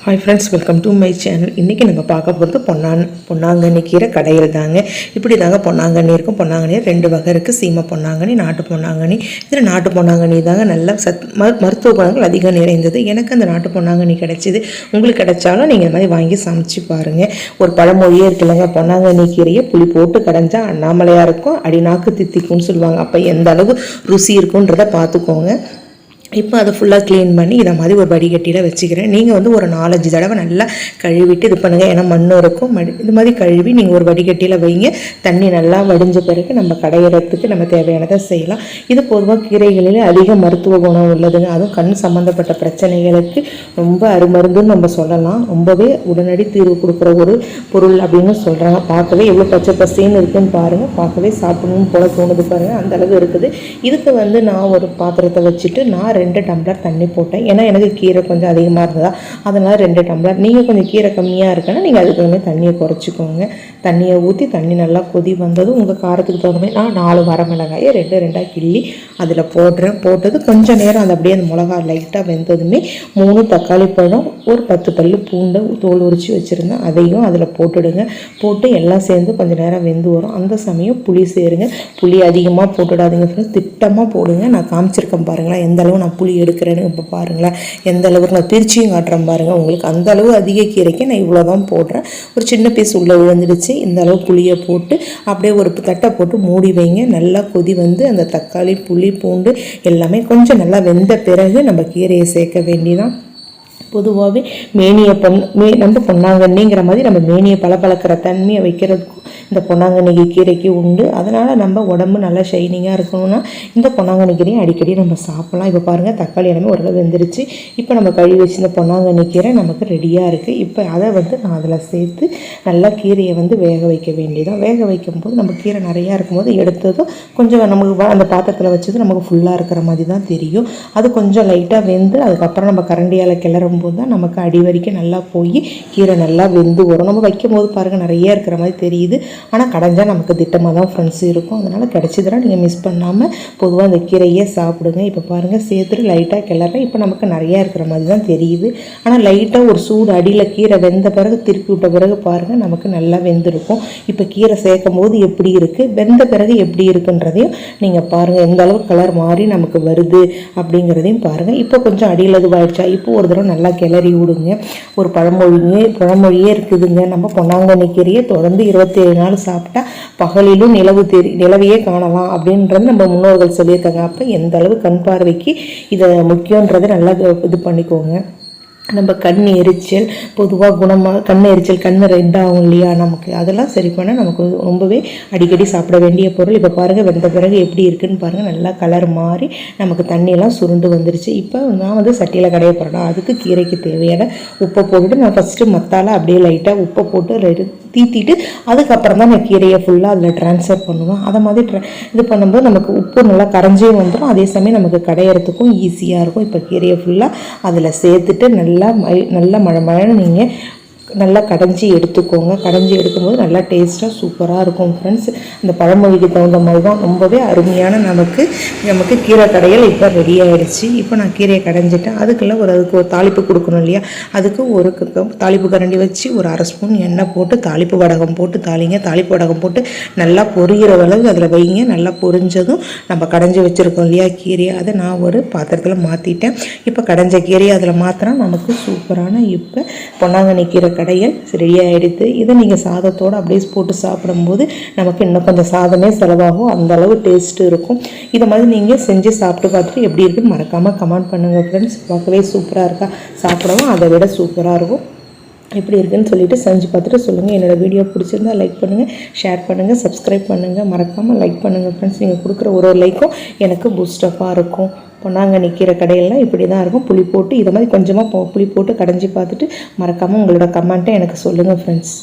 Hi friends, welcome to my channel. இன்றைக்கி நம்ம பார்க்க போகிறது பொன்னாங்கண்ணி கீரை கடையில் தாங்க. இப்படி தாங்க பொன்னாங்கண்ணி இருக்கும். பொன்னாங்கண்ணி ரெண்டு வகை இருக்குது. சீமை பொன்னாங்கண்ணி, நாட்டு பொன்னாங்கண்ணி. இதில் நாட்டு பொன்னாங்கண்ணி தாங்க நல்ல மருத்துவ குணங்கள் அதிகம் நிறைந்தது. எனக்கு அந்த நாட்டு பொன்னாங்கண்ணி கிடைச்சிது. உங்களுக்கு கிடைச்சாலும் நீங்கள் இந்த மாதிரி வாங்கி சமைச்சு பாருங்கள். ஒரு பழமொழியே இருக்குல்லங்க, பொன்னாங்கண்ணி கீரையை புளி போட்டு கடைஞ்சா அண்ணாமலையாக இருக்கும், அடிநாக்கு தித்திக்கும்னு சொல்லுவாங்க. அப்போ எந்த அளவு ருசி இருக்குன்றதை பார்த்துக்கோங்க. இப்போ அதை ஃபுல்லாக க்ளீன் பண்ணி இதை மாதிரி ஒரு வடிகட்டியில் வச்சுக்கிறேன். நீங்கள் ஒரு 4-5 தடவை நல்லா கழுவிட்டு இது பண்ணுங்கள். ஏன்னா மண்ணும் இருக்கும். இது மாதிரி கழுவி நீங்கள் ஒரு வடிகட்டியில் வைங்க. தண்ணி நல்லா வடிஞ்ச பிறகு நம்ம கடையிறதுக்கு நம்ம தேவையானதை செய்யலாம். இது பொதுவாக கீரைகளில் அதிக மருத்துவ குணம் உள்ளதுங்க. அதுவும் கண் சம்மந்தப்பட்ட பிரச்சனைகளுக்கு ரொம்ப அருமருந்துன்னு நம்ம சொல்லலாம். ரொம்பவே உடனடி தீர்வு கொடுக்குற ஒரு பொருள் அப்படின்னு சொல்கிறாங்க. பார்க்கவே எவ்வளோ பச்சை பசேன்னு இருக்குன்னு பாருங்கள். பார்க்கவே சாப்பிடணும்னு போல தோணுது பாருங்கள். அந்த அளவு இருக்குது. இதுக்கு நான் ஒரு பாத்திரத்தை வச்சுட்டு நான் 2 டம்ளர் தண்ணி போட்டேன். ஏன்னா எனக்கு கீரை கொஞ்சம் அதிகமாக இருந்ததா, அதனால் 2 டம்ளர். நீங்கள் கொஞ்சம் கீரை கம்மியாக இருக்குன்னா நீங்கள் அதுக்கு தகுந்த மாதிரி தண்ணியை குறைச்சிக்கோங்க. தண்ணியை ஊற்றி தண்ணி நல்லா கொதி வந்ததும் உங்கள் காரத்துக்கு தகுந்த மாதிரி நான் 4 வரமிளகாயை 2 கிள்ளி அதில் போடுறேன். போட்டது கொஞ்சம் நேரம் அது அப்படியே அந்த மிளகா லைட்டாக வெந்ததுமே 3 தக்காளி பழம், ஒரு 10 பல்லு பூண்டை தோல் உரித்து வச்சுருந்தேன், அதையும் அதில் போட்டுடுங்க. போட்டு எல்லாம் சேர்ந்து கொஞ்சம் நேரம் வெந்து வரும். அந்த சமயம் புளி சேருங்க. புளி அதிகமாக போட்டுடாதீங்க ஃப்ரெண்ட்ஸ், திட்டமாக போடுங்க. நான் காமிச்சிருக்கேன் பாருங்களேன் எந்த அளவு நான் புளி எடுக்கிறேன்னு. இப்போ பாருங்களேன் எந்த அளவுக்கு நான் பிரிச்சியும் காட்டுறேன் பாருங்கள். உங்களுக்கு அந்த அளவு அதிக கீரைக்கு நான் இவ்வளோ தான் போடுறேன். ஒரு சின்ன பீஸ் உள்ளே விழுந்துடுச்சு. இந்த அளவு புளியை போட்டு அப்படியே ஒரு தட்டை போட்டு மூடி வைங்க. நல்லா கொதி வந்து அந்த தக்காளி, புளி, பூண்டு எல்லாமே கொஞ்சம் நல்லா வெந்த பிறகு நம்ம கீரையை சேர்க்க வேண்டியதான். பொதுவாகவே நம்ம பொன்னாங்கண்ணிங்கிற மாதிரி நம்ம மேனியை பளபளக்கிற தன்மையை வைக்கிறதுக்கும் இந்த பொன்னாங்கண்ணி கீரைக்கு உண்டு. அதனால் நம்ம உடம்பு நல்லா ஷைனிங்காக இருக்கணும்னா இந்த பொன்னாங்கண்ணி கீரையை அடிக்கடி நம்ம சாப்பிட்லாம். இப்போ பாருங்கள் தக்காளி எல்லாமே ஓரளவு வெந்துருச்சு. இப்போ நம்ம கழுவி வச்சு இந்த பொன்னாங்கண்ணி கீரை நமக்கு ரெடியாக இருக்குது. இப்போ அதை நான் அதில் சேர்த்து நல்லா கீரையை வேக வைக்க வேண்டியதான். வேக வைக்கும்போது நம்ம கீரை நிறையா இருக்கும்போது எடுத்ததும் கொஞ்சம் நமக்கு அந்த பாத்திரத்தில் வச்சது நமக்கு ஃபுல்லாக இருக்கிற மாதிரி தான் தெரியும். அது கொஞ்சம் லைட்டாக வெந்து அதுக்கப்புறம் நம்ம கரண்டியால் கிளறும் போது தான் நமக்கு அடி வரைக்கும் நல்லா போய் கீரை நல்லா வெந்து வரும். நம்ம வைக்கும் போது பாருங்கள் நிறைய இருக்கிற மாதிரி தெரியுது. ஆனால் கடைஞ்சால் நமக்கு திட்டமாக தான் ஃப்ரெண்ட்ஸ் இருக்கும். அதனால் கிடைச்சதுனா நீங்கள் மிஸ் பண்ணாமல் பொதுவாக அந்த கீரையே சாப்பிடுங்க. இப்போ பாருங்கள் சேர்த்துட்டு லைட்டாக கிளறேன். இப்போ நமக்கு நிறையா இருக்கிற மாதிரி தான் தெரியுது. ஆனால் லைட்டாக ஒரு சூடு அடியில் கீரை வெந்த பிறகு திருப்பி விட்ட பிறகு பாருங்கள் நமக்கு நல்லா வெந்திருக்கும். இப்போ கீரை சேர்க்கும் போது எப்படி இருக்குது, வெந்த பிறகு எப்படி இருக்குன்றதையும் நீங்கள் பாருங்கள். எந்த அளவு கலர் மாறி நமக்கு வருது அப்படிங்கிறதையும் பாருங்கள். இப்போ கொஞ்சம் அடியில் இதுவாகிடுச்சா, இப்போ ஒரு தடவை நல்லா கிளறி விடுங்க. ஒரு பழமொழியே இருக்குதுங்க, நம்ம பொன்னாங்கண்ணி கீரையை தொடர்ந்து 27 நாள் சாப்பிட்டா பகலிலும் நிலவையே காணலாம் அப்படின்றது நம்ம முன்னோர்கள் சொல்லியிருக்காங்க. அப்போ எந்த அளவு கண் பார்வைக்கு இதை முக்கியன்றதை நல்லா இது பண்ணிக்கோங்க. நம்ம கண் எரிச்சல் பொதுவாக கண் எரிச்சல், கண் ரெட் ஆகும் இல்லையா, நமக்கு அதெல்லாம் சரி பண்ண நமக்கு ரொம்பவே அடிக்கடி சாப்பிட வேண்டிய பொருள். இப்போ பாருங்கள் வெந்த பிறகு எப்படி இருக்குன்னு பாருங்கள். நல்லா கலர் மாறி நமக்கு தண்ணியெல்லாம் சுருண்டு வந்துருச்சு. இப்போ நான் சட்டியில் கடைய போகிறேன். அதுக்கு கீரைக்கு தேவையான உப்பை போட்டுட்டு நான் ஃபஸ்ட்டு மத்தால அப்படியே லைட்டாக உப்பை போட்டு தீத்திட்டு அதுக்கப்புறம் தான் நான் கீரையை ஃபுல்லாக அதில் ட்ரான்ஸ்ஃபர் பண்ணுவேன். அதை மாதிரி இது பண்ணும்போது நமக்கு உப்பு நல்லா கரைஞ்சே வந்துடும். அதே சமயம் நமக்கு கடையிறதுக்கும் ஈஸியாக இருக்கும். இப்போ கீரையை ஃபுல்லாக அதில் சேர்த்துட்டு நல்லா மழை நீங்கள் நல்லா கடைஞ்சி எடுத்துக்கோங்க. கடைஞ்சி எடுக்கும்போது நல்லா டேஸ்ட்டாக சூப்பராக இருக்கும் ஃப்ரெண்ட்ஸ். அந்த பழமொழிக்கு தகுந்த மாதிரி தான் ரொம்பவே அருமையான நமக்கு கீரை கடையில் இப்போ ரெடி ஆகிடுச்சு. இப்போ நான் கீரையை கடைஞ்சிட்டேன். அதுக்கு ஒரு தாளிப்பு கொடுக்கணும் இல்லையா, அதுக்கு ஒரு தாளிப்பு கரண்டி வச்சு ஒரு 1/2 ஸ்பூன் எண்ணெய் போட்டு தாளிப்பு வடகம் போட்டு தாளிங்க. தாளிப்பு வடகம் போட்டு நல்லா பொரிகிற அளவு அதில் வைங்க. நல்லா பொரிஞ்சதும் நம்ம கடைஞ்சி வச்சுருக்கோம் இல்லையா கீரையை, அதை நான் ஒரு பாத்திரத்தில் மாற்றிட்டேன். இப்போ கடைஞ்ச கீரையை அதில் மாற்றினா நமக்கு சூப்பரான இப்போ பொன்னாங்கண்ணி கீரை கடையல் ரெடி ஆகிடுது. இதை நீங்கள் சாதத்தோடு அப்படியே போட்டு சாப்பிடும்போது நமக்கு இன்னும் கொஞ்சம் சாதமே செலவாகும். அந்த அளவு டேஸ்ட்டு இருக்கும். இதை மாதிரி நீங்கள் செஞ்சு சாப்பிட்டு பார்த்துட்டு எப்படி இருக்குன்னு மறக்காமல் கமெண்ட் பண்ணுங்கள் ஃப்ரெண்ட்ஸ். பார்க்கவே சூப்பராக இருக்கா, சாப்பிடவும் அதை விட சூப்பராக இருக்கும். எப்படி இருக்குன்னு சொல்லிட்டு செஞ்சு பார்த்துட்டு சொல்லுங்கள். என்னோடய வீடியோ பிடிச்சிருந்தால் லைக் பண்ணுங்கள், ஷேர் பண்ணுங்கள், சப்ஸ்கிரைப் பண்ணுங்கள். மறக்காமல் லைக் பண்ணுங்கள் ஃப்ரெண்ட்ஸ். நீங்கள் கொடுக்குற ஒரு லைக்கும் எனக்கு பூஸ்டப்பாக இருக்கும். பொன்னாங்கண்ணி கீரை கடையெல்லாம் இப்படி தான் இருக்கும். புளி போட்டு இதை மாதிரி கொஞ்சமாக புளி போட்டு கடைஞ்சி பார்த்துட்டு மறக்காமல் உங்களோட கமெண்ட்டை எனக்கு சொல்லுங்கள் ஃப்ரெண்ட்ஸ்.